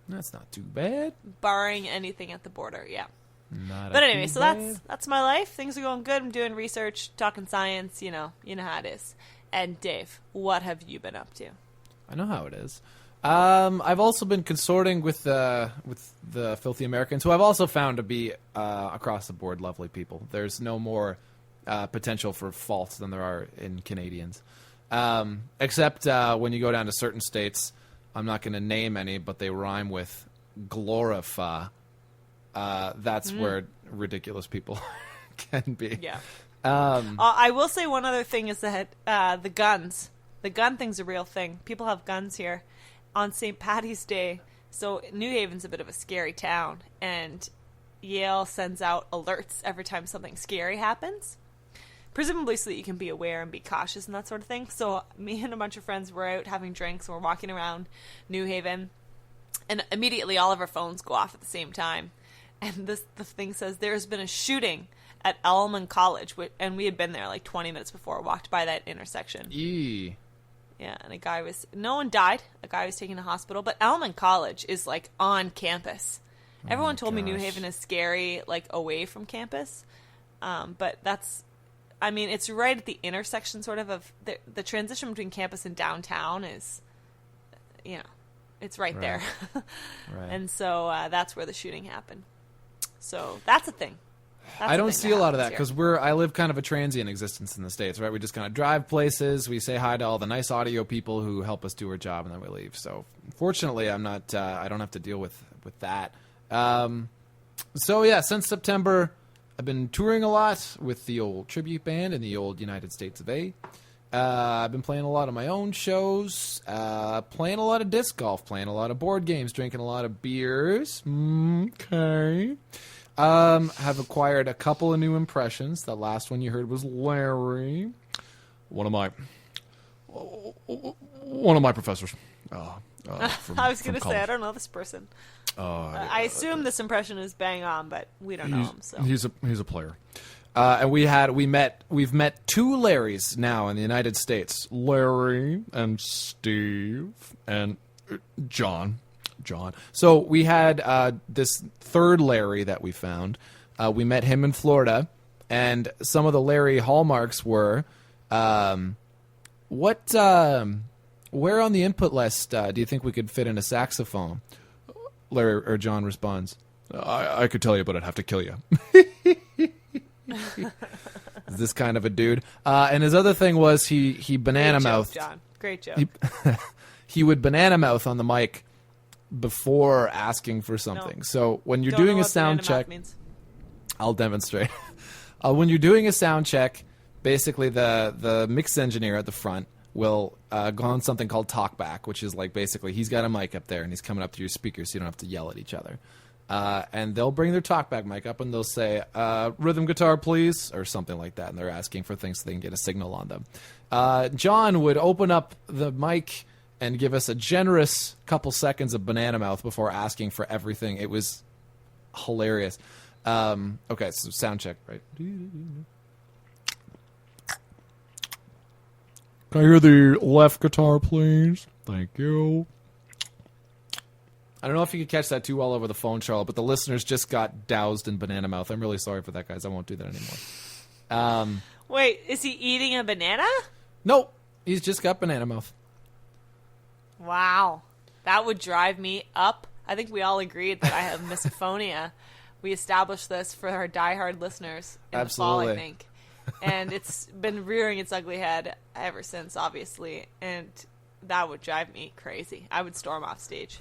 That's not too bad. Barring anything at the border, yeah. Not But a anyway, too so bad. that's my life. Things are going good. I'm doing research, talking science, you know how it is. And Dave, what have you been up to? I know how it is. I've also been consorting with the filthy Americans, who I've also found to be across the board lovely people. There's no more potential for faults than there are in Canadians, except when you go down to certain states. I'm not going to name any, but they rhyme with glorify. That's where ridiculous people can be. Yeah. I will say one other thing is that the guns. The gun thing's a real thing. People have guns here on St. Paddy's Day. So New Haven's a bit of a scary town, and Yale sends out alerts every time something scary happens, presumably so that you can be aware and be cautious and that sort of thing. So me and a bunch of friends were out having drinks, and we're walking around New Haven, and immediately all of our phones go off at the same time. And the thing says, there's been a shooting at Elman College, and we had been there like 20 minutes before, walked by that intersection. Eee. Yeah, and no one died. A guy was taken to hospital, but Elman College is like on campus. Everyone told me New gosh. Haven is scary, like away from campus. But it's right at the intersection sort of the transition between campus and downtown is, it's right there. Right. And so that's where the shooting happened. So that's a thing. That's I a don't thing see a lot of that happens because I live kind of a transient existence in the States, right? We just kind of drive places, we say hi to all the nice audio people who help us do our job, and then we leave. So fortunately, I'm not. I don't have to deal with that. So yeah, since September, I've been touring a lot with the old tribute band in the old United States of A. I've been playing a lot of my own shows, playing a lot of disc golf, playing a lot of board games, drinking a lot of beers. Okay. Have acquired a couple of new impressions. The last one you heard was Larry, one of my professors. I was going to say, I don't know this person. I assume this impression is bang on, but we don't know him. So he's a player. And we've met 2 Larrys now in the United States. Larry and Steve and John. So we had this third Larry that we found. We met him in Florida, and some of the Larry hallmarks were, where on the input list do you think we could fit in a saxophone? Larry or John responds, I could tell you, but I'd have to kill you. This kind of a dude. And his other thing was he banana mouthed. John. Great joke. He would banana mouth on the mic before asking for something. No. So when you're Don't doing know a what sound banana mouth check, means. I'll demonstrate. When you're doing a sound check, basically the mix engineer at the front will go on something called talkback, which is like basically he's got a mic up there and he's coming up to your speakers so you don't have to yell at each other. And they'll bring their talkback mic up and they'll say, rhythm guitar, please, or something like that. And they're asking for things so they can get a signal on them. John would open up the mic and give us a generous couple seconds of banana mouth before asking for everything. It was hilarious. Okay, so sound check, right? Can I hear the left guitar, please? Thank you. I don't know if you could catch that too well over the phone, Charlotte, but the listeners just got doused in banana mouth. I'm really sorry for that, guys. I won't do that anymore. Wait, is he eating a banana? Nope. He's just got banana mouth. Wow. That would drive me up. I think we all agreed that I have misophonia. We established this for our diehard listeners in the fall, I think. And it's been rearing its ugly head ever since, obviously. And that would drive me crazy. I would storm off stage.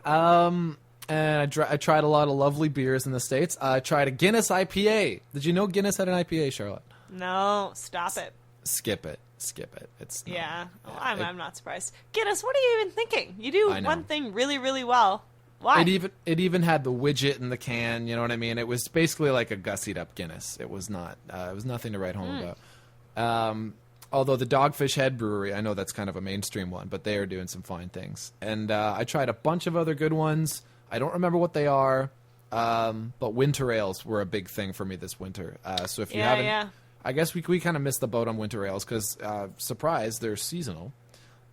And I tried a lot of lovely beers in the States. I tried a Guinness IPA. Did you know Guinness had an IPA, Charlotte? No, stop it. Skip it. It's not, Yeah, well, I'm not surprised. Guinness, what are you even thinking? You do one thing really, really well. Why? It even had the widget in the can. You know what I mean? It was basically like a gussied up Guinness. It was not. It was nothing to write home about. Although the Dogfish Head Brewery, I know that's kind of a mainstream one, but they are doing some fine things. And I tried a bunch of other good ones. I don't remember what they are, but winter ales were a big thing for me this winter. So if you haven't, I guess we kind of missed the boat on winter ales because, surprise, they're seasonal.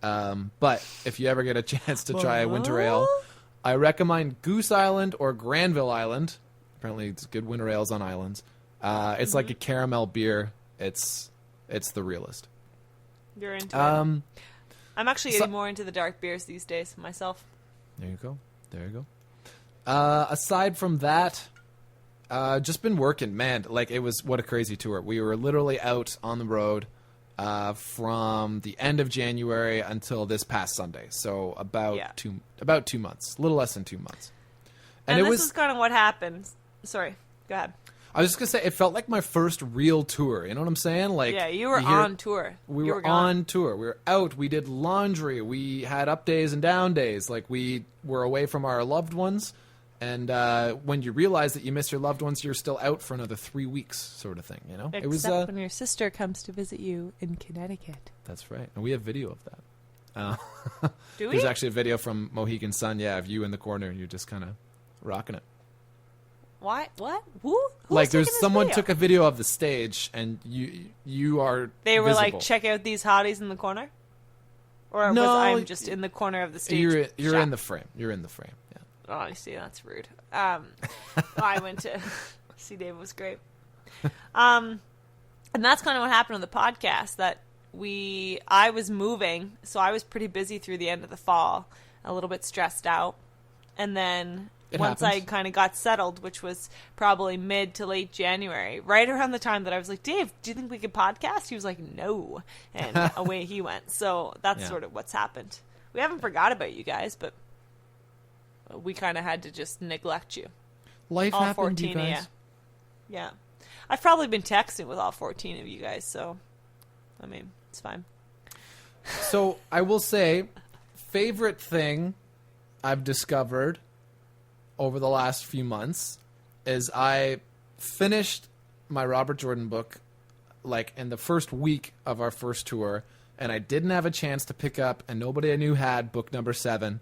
But if you ever get a chance to try a winter ale, I recommend Goose Island or Granville Island. Apparently, it's good winter ales on islands. It's like a caramel beer. It's the realest. You're into it. I'm actually getting more into the dark beers these days myself. There you go. Aside from that, just been working. Man, like it was what a crazy tour. We were literally out on the road from the end of January until this past Sunday. So about 2 months, a little less than 2 months. And this is kind of what happened. Sorry, go ahead. I was just going to say, it felt like my first real tour. You know what I'm saying? Like, yeah, you were on tour. We were on tour. We were out. We did laundry. We had up days and down days. Like, we were away from our loved ones. And when you realize that you miss your loved ones, you're still out for another 3 weeks sort of thing, you know? Except when your sister comes to visit you in Connecticut. That's right. And we have video of that. Do we? There's actually a video from Mohegan Sun, of you in the corner, and you're just kind of rocking it. Why? What? Who? Like, there's someone took a video of the stage, and you are They were visible. like, check out these hotties in the corner? Or was I just in the corner of the stage? You're in the frame. You're in the frame, yeah. Oh, I see. That's rude. I went to see David was great. And that's kind of what happened on the podcast, that I was moving, so I was pretty busy through the end of the fall, a little bit stressed out. And then once I kind of got settled, which was probably mid to late January, right around the time that I was like, Dave, do you think we could podcast? He was like, no. And away he went. So that's sort of what's happened. We haven't forgot about you guys, but we kind of had to just neglect you. Life all happened, 14 you guys. of you. Yeah. I've probably been texting with all 14 of you guys, so, I mean, it's fine. So, I will say, favorite thing I've discovered over the last few months is I finished my Robert Jordan book like in the first week of our first tour, and I didn't have a chance to pick up, and nobody I knew had book number 7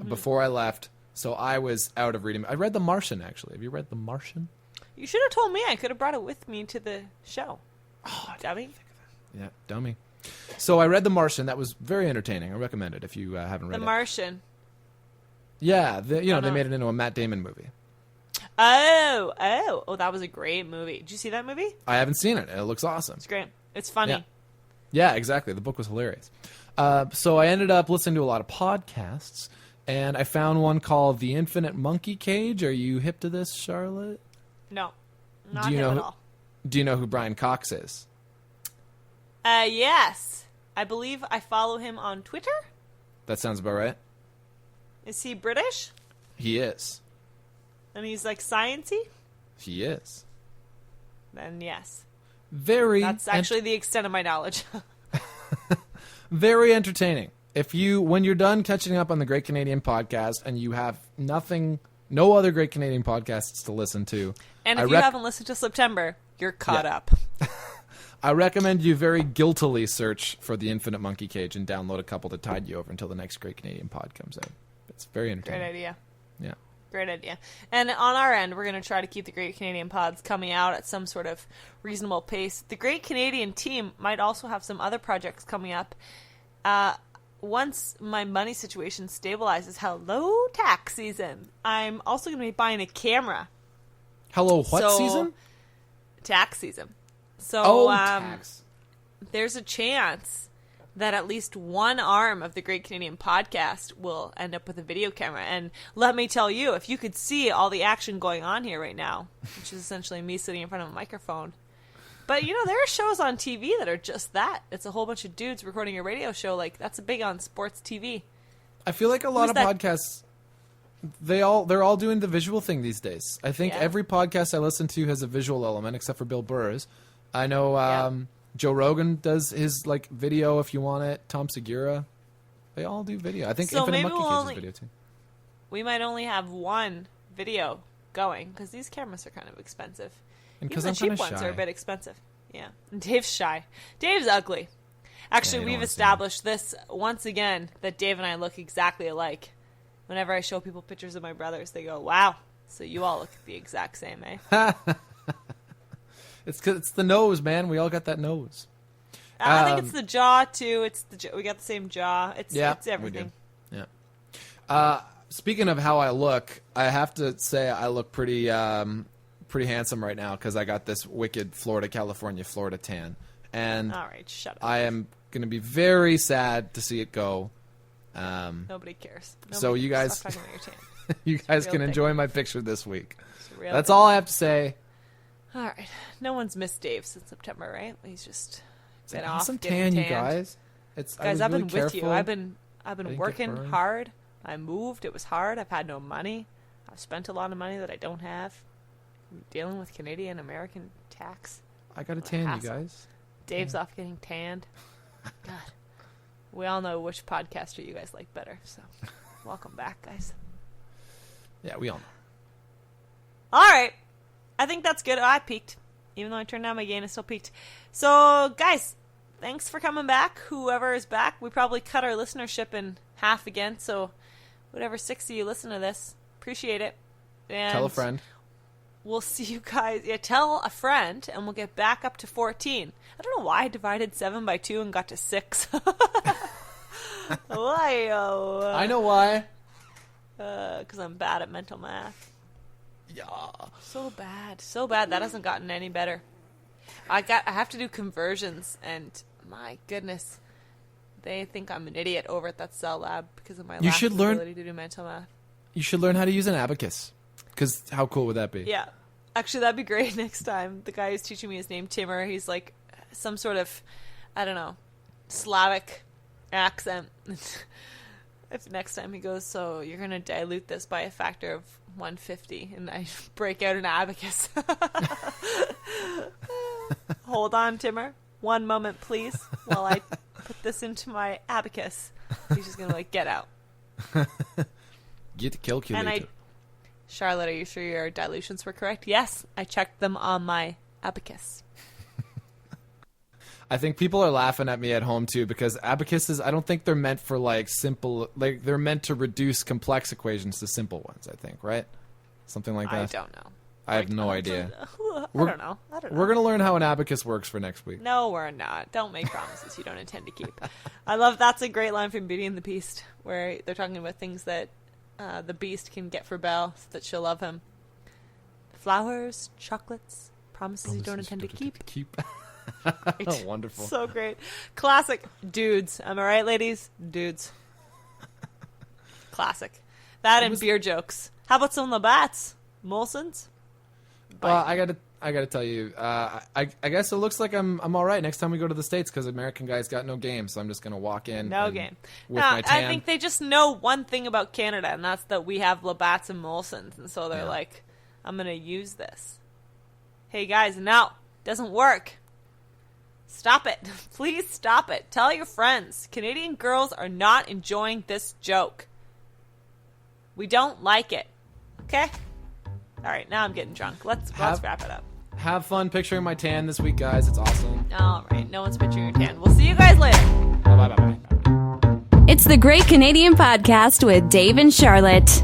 before I left, so I was out of reading. I read The Martian, actually. Have you read The Martian? You should have told me. I could have brought it with me to the show. Oh, dummy. Yeah, dummy. So I read The Martian. That was very entertaining. I recommend it if you haven't read it. The Martian. Yeah, they made it into a Matt Damon movie. Oh, that was a great movie. Did you see that movie? I haven't seen it. It looks awesome. It's great. It's funny. Yeah, exactly. The book was hilarious. So I ended up listening to a lot of podcasts, and I found one called The Infinite Monkey Cage. Are you hip to this, Charlotte? No, not hip at all. Do you know who Brian Cox is? Yes. I believe I follow him on Twitter. That sounds about right. Is he British? He is. And he's like sciencey? He is. Then yes. That's actually the extent of my knowledge. Very entertaining. When you're done catching up on the Great Canadian Podcast and you have no other Great Canadian podcasts to listen to. And if you haven't listened to September, you're caught up. I recommend you very guiltily search for The Infinite Monkey Cage and download a couple to tide you over until the next Great Canadian Pod comes out. It's very entertaining. Great idea. Yeah. Great idea. And on our end, we're going to try to keep the Great Canadian Pods coming out at some sort of reasonable pace. The Great Canadian team might also have some other projects coming up. Once my money situation stabilizes, hello, tax season. I'm also going to be buying a camera. Hello, what season? Tax season. So tax. There's a chance that at least one arm of the Great Canadian Podcast will end up with a video camera. And let me tell you, if you could see all the action going on here right now, which is essentially me sitting in front of a microphone. But, there are shows on TV that are just that. It's a whole bunch of dudes recording a radio show. Like, that's big on sports TV. I feel like a lot of podcasts, they're all doing the visual thing these days. I think every podcast I listen to has a visual element, except for Bill Burr's. I know Joe Rogan does his video if you want it. Tom Segura, they all do video. I think so Infinite Monkey Cage is video too. We might only have one video going because these cameras are kind of expensive. And because the cheap ones are a bit expensive. Yeah, Dave's shy. Dave's ugly. Actually, we've established this once again that Dave and I look exactly alike. Whenever I show people pictures of my brothers, they go, "Wow, so you all look the exact same, eh?" It's the nose, man. We all got that nose. I think it's the jaw too. We got the same jaw. It's everything. We do. Yeah. Speaking of how I look, I have to say I look pretty handsome right now because I got this wicked Florida tan, and all right, shut up. I am going to be very sad to see it go. Nobody cares. So you guys, stop talking about your tan. you guys can enjoy my picture this week. That's thing. all I have to say. All right. No one's missed Dave since September, right? He's just been off some getting tan, tanned. you guys. Guys, I've really been careful. with you. I've been working burned. hard. I moved. It was hard. I've had no money. I've spent a lot of money that I don't have. I'm dealing with Canadian American tax. I got a tan, you guys. Dave's off getting tanned. God. We all know which podcaster you guys like better. So, welcome back, guys. Yeah, we all know. All right. I think that's good. I peaked. Even though I turned down my gain, I still peaked. So, guys, thanks for coming back. Whoever is back, we probably cut our listenership in half again. So, whatever 60 you listen to this, appreciate it. And tell a friend. We'll see you guys. Yeah, tell a friend, and we'll get back up to 14. I don't know why I divided 7 by 2 and got to 6. Why? I know why. Because I'm bad at mental math. Yeah. So bad. That hasn't gotten any better. I have to do conversions, and my goodness, they think I'm an idiot over at that cell lab because of my lack of ability to do mental math. You should learn how to use an abacus. Because how cool would that be? Yeah. Actually, that'd be great next time. The guy who's teaching me is named Timur. He's like some sort of, I don't know, Slavic accent. If next time he goes, so you're going to dilute this by a factor of 150, and I break out an abacus. Hold on, Timur. One moment, please, while I put this into my abacus. He's just going to get out. Get calculated. Charlotte, are you sure your dilutions were correct? Yes, I checked them on my abacus. I think people are laughing at me at home too because abacuses, I don't think they're meant for like simple, like they're meant to reduce complex equations to simple ones, I think, right? Something like that. I don't know. I have no idea. I don't know. We're going to learn how an abacus works for next week. No, we're not. Don't make promises you don't intend to keep. I love that's a great line from Beauty and the Beast where they're talking about things that the Beast can get for Belle so that she'll love him. Flowers, chocolates, promises you don't intend to keep. Oh, wonderful. So great. Classic. Dudes. Am I right, ladies? Dudes. Classic. That and beer jokes. How about some Labatt's? Molson's? Well, I gotta tell you, I guess it looks like I'm all right next time we go to the States because American guys got no game, so I'm just gonna walk in. No game. With my tan. I think they just know one thing about Canada, and that's that we have Labatt's and Molson's, and so they're like, I'm gonna use this. Hey guys, no, doesn't work. Stop it. Please stop it. Tell your friends. Canadian girls are not enjoying this joke. We don't like it. Okay? All right, now I'm getting drunk. Let's wrap it up. Have fun picturing my tan this week, guys. It's awesome. All right, no one's picturing your tan. We'll see you guys later. Bye. It's the Great Canadian Podcast with Dave and Charlotte.